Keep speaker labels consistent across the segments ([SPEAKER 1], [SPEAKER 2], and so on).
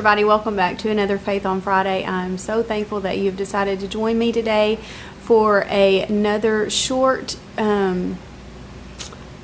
[SPEAKER 1] everybody. Welcome back to another Faith on Friday. I'm so thankful that you've decided to join me today for another short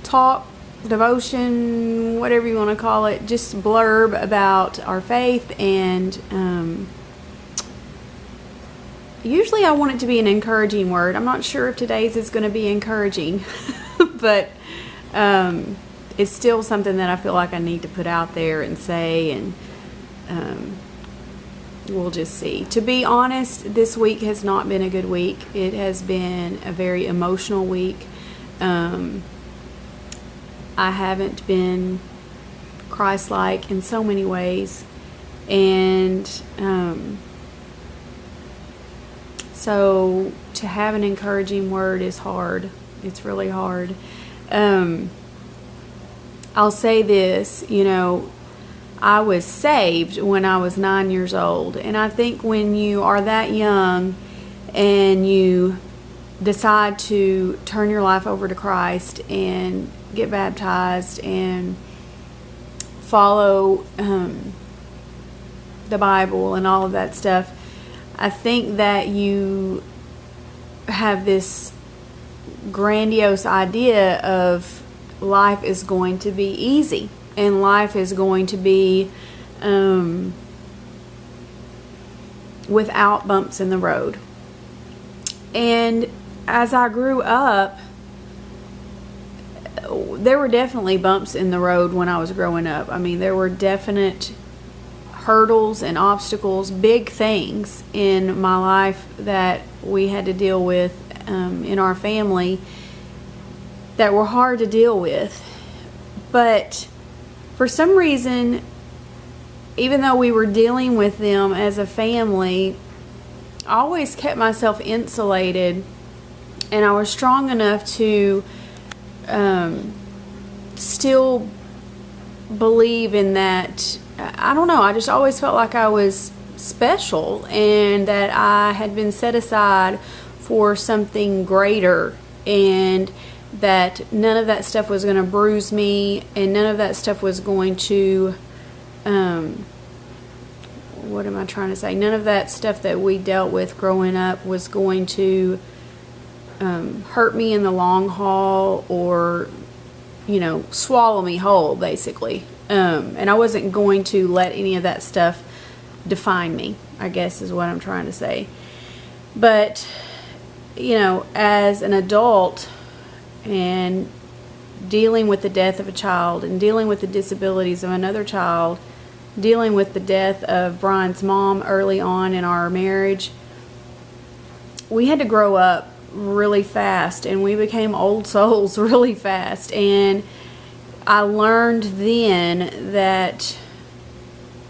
[SPEAKER 1] talk, devotion, whatever you want to call it, just blurb about our faith. And usually I want it to be an encouraging word. I'm not sure if today's is going to be encouraging, but it's still something that I feel like I need to put out there and say, and we'll just see. To be honest, this week has not been a good week. It has been a very emotional week. I haven't been Christ-like in so many ways, and so to have an encouraging word is hard. It's really hard. I'll say this, I was saved when I was 9 years old. And I think when you are that young and you decide to turn your life over to Christ and get baptized and follow the Bible and all of that stuff, I think that you have this grandiose idea of life is going to be easy and life is going to be without bumps in the road. And as I grew up, there were definitely bumps in the road when I was growing up. I mean, there were definite hurdles and obstacles, big things in my life that we had to deal with in our family that were hard to deal with. But for some reason, even though we were dealing with them as a family, I always kept myself insulated, and I was strong enough to still believe in that. I don't know, I just always felt like I was special and that I had been set aside for something greater, and that none of that stuff was going to bruise me, and none of that stuff was going to, what am I trying to say? None of that stuff that we dealt with growing up was going to hurt me in the long haul or, swallow me whole, basically. And I wasn't going to let any of that stuff define me, I guess is what I'm trying to say. But, as an adult, and dealing with the death of a child, and dealing with the disabilities of another child, dealing with the death of Brian's mom early on in our marriage, we had to grow up really fast, and we became old souls really fast. And I learned then that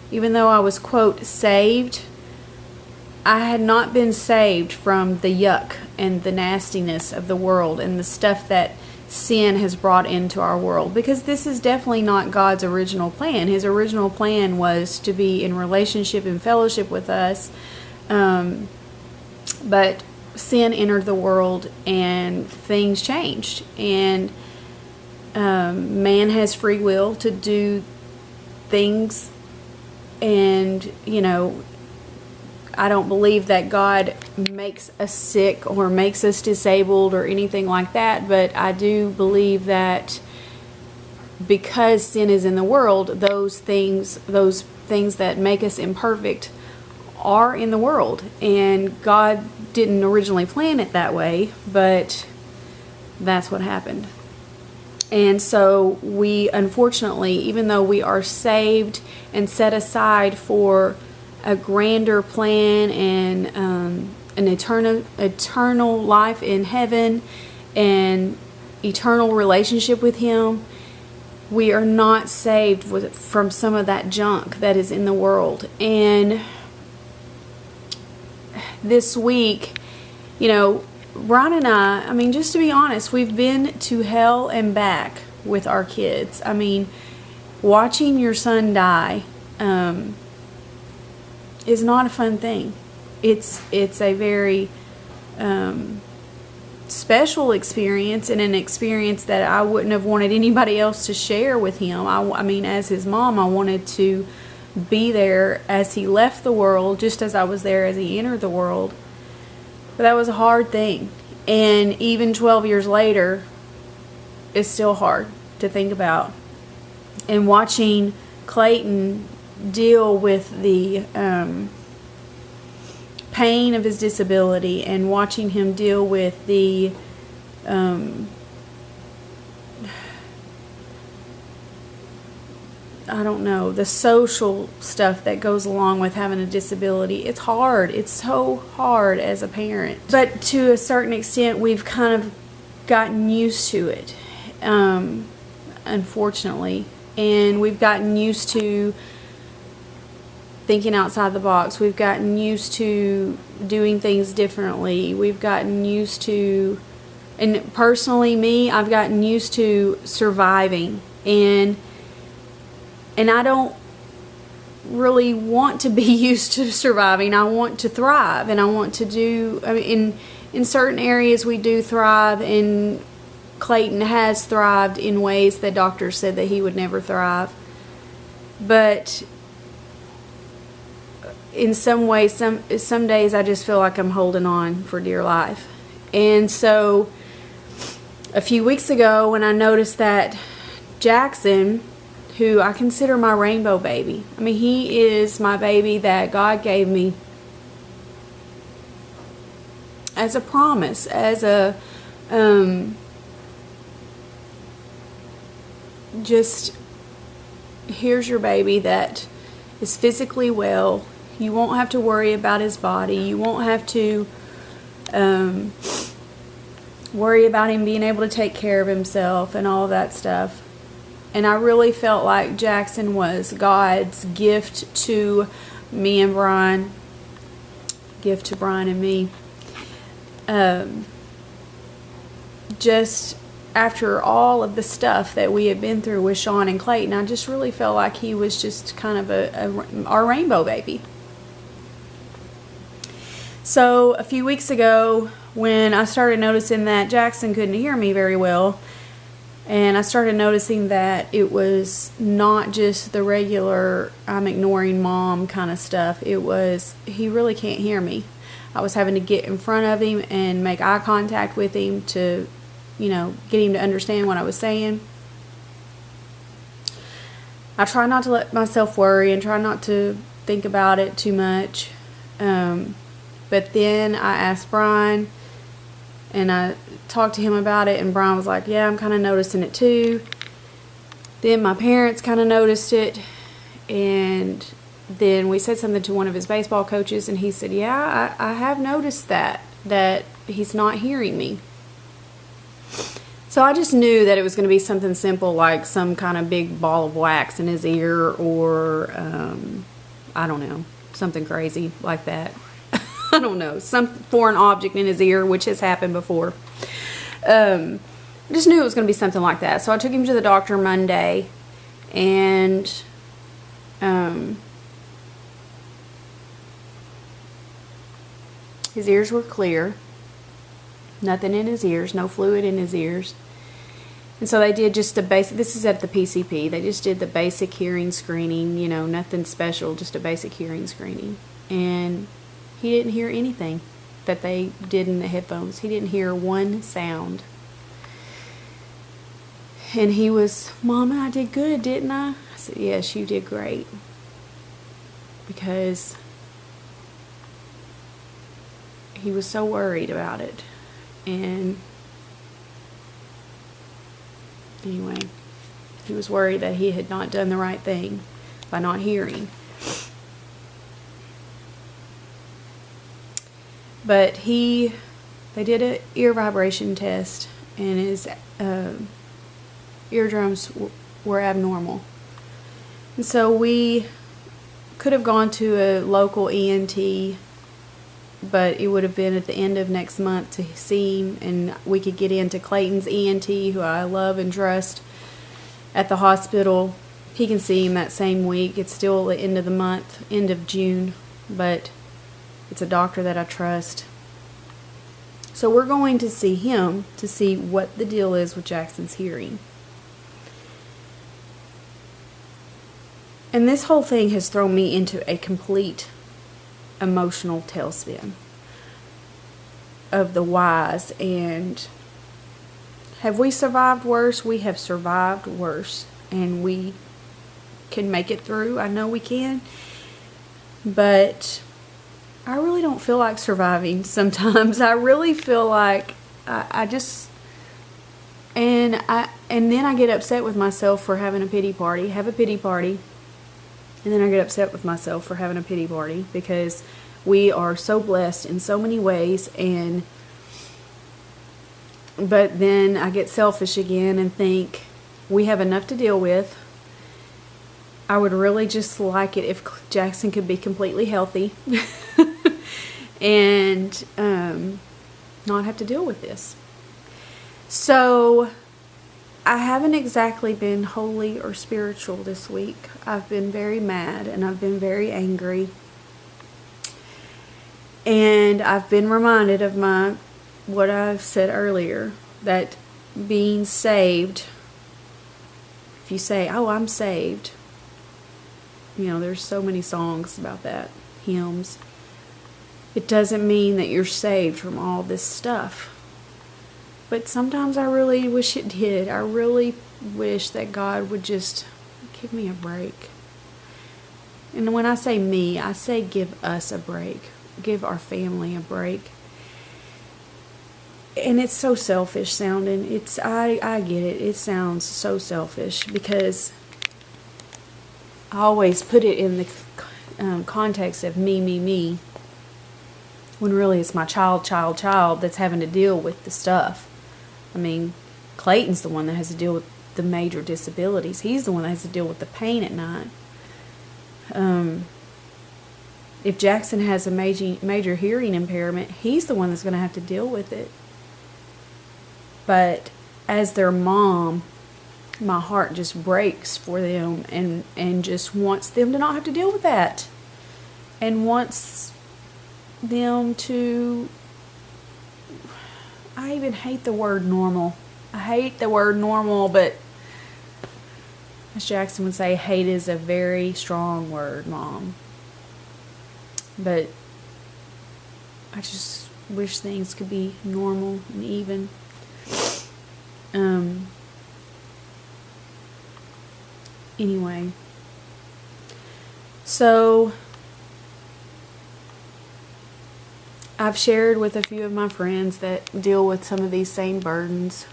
[SPEAKER 1] even though I was, quote, saved, I had not been saved from the yuck and the nastiness of the world and the stuff that sin has brought into our world, because this is definitely not God's original plan. His original plan was to be in relationship and fellowship with us, but sin entered the world and things changed, and man has free will to do things, and I don't believe that God makes us sick or makes us disabled or anything like that, but I do believe that because sin is in the world, those things that make us imperfect are in the world, and God didn't originally plan it that way, but that's what happened. And so we, unfortunately, even though we are saved and set aside for a grander plan and an eternal life in heaven and eternal relationship with Him, we are not saved from some of that junk that is in the world. And this week, Brian and I mean, just to be honest, we've been to hell and back with our kids. I mean, watching your son die is not a fun thing. It's a very special experience, and an experience that I wouldn't have wanted anybody else to share with him. I mean, as his mom, I wanted to be there as he left the world, just as I was there as he entered the world. But that was a hard thing. And even 12 years later, it's still hard to think about. And watching Clayton deal with the pain of his disability, and watching him deal with the the social stuff that goes along with having a disability. It's hard. It's so hard as a parent. But to a certain extent, we've kind of gotten used to it, unfortunately. And we've gotten used to thinking outside the box. We've gotten used to doing things differently. We've gotten used to, and personally me, I've gotten used to surviving. And I don't really want to be used to surviving. I want to thrive, and I want to do, I mean, in certain areas we do thrive, and Clayton has thrived in ways that doctors said that he would never thrive. But in some ways, some days I just feel like I'm holding on for dear life. And so a few weeks ago, when I noticed that Jackson, who I consider my rainbow baby, I mean, he is my baby that God gave me as a promise, as a just, here's your baby that is physically well. You won't have to worry about his body. You won't have to worry about him being able to take care of himself and all of that stuff. And I really felt like Jackson was God's gift to me and Brian, gift to Brian and me. Just after all of the stuff that we had been through with Sean and Clayton, I just really felt like he was just kind of our rainbow baby. So a few weeks ago, when I started noticing that Jackson couldn't hear me very well, and I started noticing that it was not just the regular I'm ignoring mom kind of stuff. It was, he really can't hear me. I was having to get in front of him and make eye contact with him to, get him to understand what I was saying. I try not to let myself worry and try not to think about it too much. But then I asked Brian, and I talked to him about it, and Brian was like, yeah, I'm kind of noticing it too. Then my parents kind of noticed it, and then we said something to one of his baseball coaches, and he said, yeah, I have noticed that he's not hearing me. So I just knew that it was going to be something simple, like some kind of big ball of wax in his ear, or I don't know, something crazy like that. I don't know, some foreign object in his ear, which has happened before. I just knew it was going to be something like that. So I took him to the doctor Monday, and his ears were clear. Nothing in his ears, no fluid in his ears. And so they did just a basic, this is at the PCP, they just did the basic hearing screening, nothing special, just a basic hearing screening. And he didn't hear anything that they did in the headphones. He didn't hear one sound. And he was, Mama, I did good, didn't I? I said, yes, you did great. Because he was so worried about it. And anyway, he was worried that he had not done the right thing by not hearing. But they did an ear vibration test, and his eardrums were abnormal. And so we could have gone to a local ENT, but it would have been at the end of next month to see him, and we could get into Clayton's ENT, who I love and trust, at the hospital. He can see him that same week. It's still the end of the month, end of June, but it's a doctor that I trust. So we're going to see him to see what the deal is with Jackson's hearing. And this whole thing has thrown me into a complete emotional tailspin of the whys. And have we survived worse? We have survived worse. And we can make it through. I know we can. But I really don't feel like surviving sometimes. I really feel like I just... And then I get upset with myself for having a pity party. Have a pity party. And then I get upset with myself for having a pity party, because we are so blessed in so many ways. But then I get selfish again and think we have enough to deal with. I would really just like it if Jackson could be completely healthy and not have to deal with this. So I haven't exactly been holy or spiritual this week. I've been very mad and I've been very angry. And I've been reminded of what I've said earlier, that being saved, if you say, oh, I'm saved, there's so many songs about that, hymns. It doesn't mean that you're saved from all this stuff. But sometimes I really wish it did. I really wish that God would just give me a break. And when I say me, I say give us a break. Give our family a break. And it's so selfish sounding. I get it. It sounds so selfish, because I always put it in the context of me, when really it's my child that's having to deal with the stuff. I mean, Clayton's the one that has to deal with the major disabilities. He's the one that has to deal with the pain at night. If Jackson has a major hearing impairment, he's the one that's going to have to deal with it. But as their mom, my heart just breaks for them and just wants them to not have to deal with that. And wants them to... I even hate the word normal. I hate the word normal, but as Jackson would say, hate is a very strong word, Mom. But I just wish things could be normal and even. Anyway. So I've shared with a few of my friends that deal with some of these same burdens,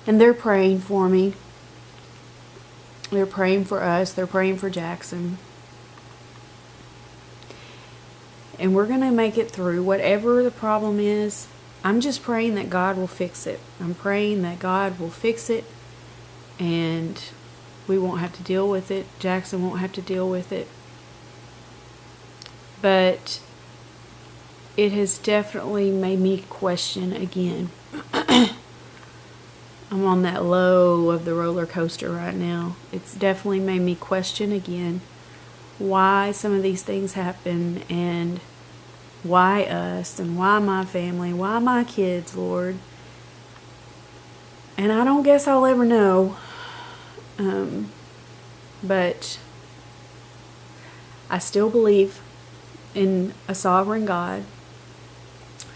[SPEAKER 1] and they're praying for me. They're praying for us. They're praying for Jackson. And we're going to make it through whatever the problem is. I'm just praying that God will fix it. I'm praying that God will fix it and we won't have to deal with it. Jackson won't have to deal with it. But it has definitely made me question again. I'm on that low of the roller coaster right now. It's definitely made me question again why some of these things happen, and why us, and why my family, why my kids, Lord. And I don't guess I'll ever know. But I still believe in a sovereign God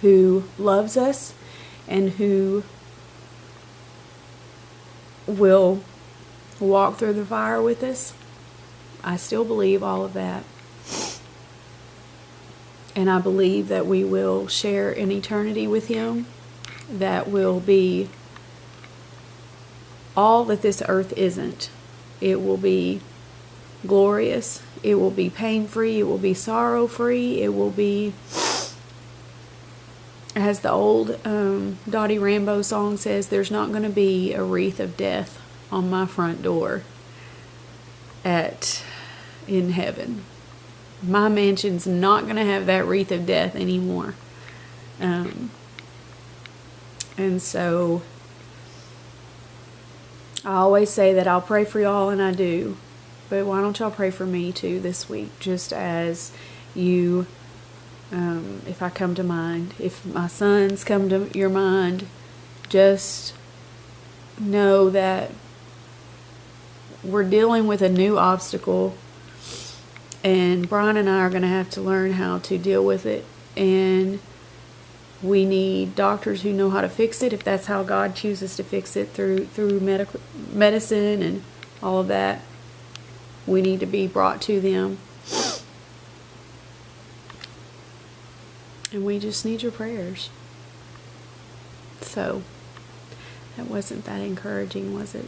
[SPEAKER 1] who loves us and who will walk through the fire with us. I still believe all of that. And I believe that we will share an eternity with Him that will be all that this earth isn't. It will be glorious. It will be pain-free. It will be sorrow-free. It will be, as the old Dottie Rambo song says, there's not going to be a wreath of death on my front door in heaven. My mansion's not going to have that wreath of death anymore. And so I always say that I'll pray for y'all, and I do. But why don't y'all pray for me too this week, just as you, if I come to mind, if my sons come to your mind, just know that we're dealing with a new obstacle, and Brian and I are going to have to learn how to deal with it. And we need doctors who know how to fix it, if that's how God chooses to fix it, through medicine and all of that. We need to be brought to them. And we just need your prayers. So, that wasn't that encouraging, was it?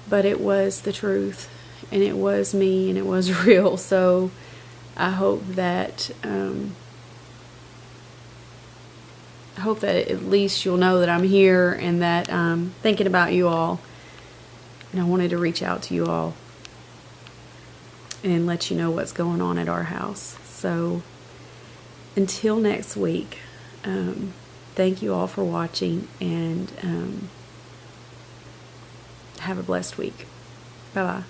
[SPEAKER 1] But it was the truth, and it was me, and it was real. So, I hope that at least you'll know that I'm here and that I'm thinking about you all. And I wanted to reach out to you all and let you know what's going on at our house. So, until next week, thank you all for watching, and have a blessed week. Bye-bye.